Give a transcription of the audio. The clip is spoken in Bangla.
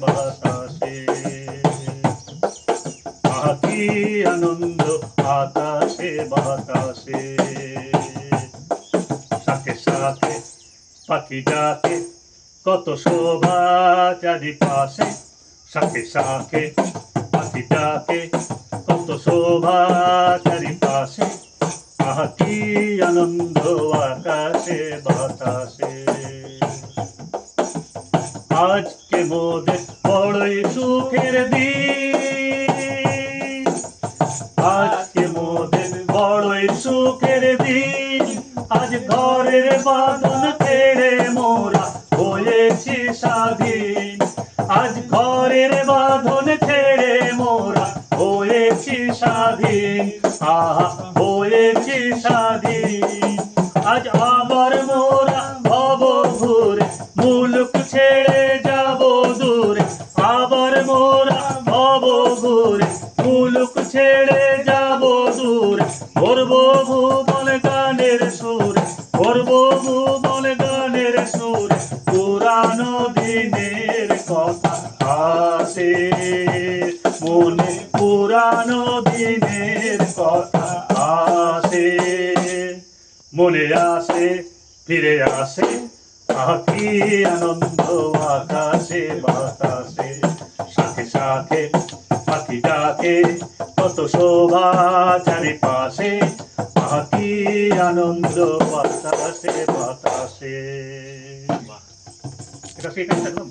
বাতাসে কি আনন্দ আকাশে বাতাসে শাখে শাখে পাখি ডাকে কত শোভা চারিপাশে শাখে শাখে পাখি ডাকে কত শোভা চারিপাশে কি আনন্দ আকাশে বাতাসে আজকে মোদের বড়ই সুখের দিন আজকে মোদের বড়ই সুখের দিন আজ ঘরের বাঁধন ছেড়ে মোরা হয়েছি স্বাধীন আজ ঘরের বাঁধন ছেড়ে মোরা হয়েছি স্বাধীন আহা হয়েছি স্বাধীন আজ আবার মোরা হব ঘুরে মুলুক ছেড়ে যাব দূরে আবার মোরা হব ঘুরে মুলুক ছেড়ে যাব দূরে করব ভুবন গানের সুরে করব ভুবন গানের সুরে পুরানো দিনের কথা আসে মনে পুরানো দিনের কথা আসে মনে আসে ফিরে আসে কি আনন্দ আকাশে বাতাসে শাখে শাখে পাখি ডাকে কত শোভা চারিপাশে কি আনন্দ বাতাসে বাতাসে এটা সেটাই থাকলাম।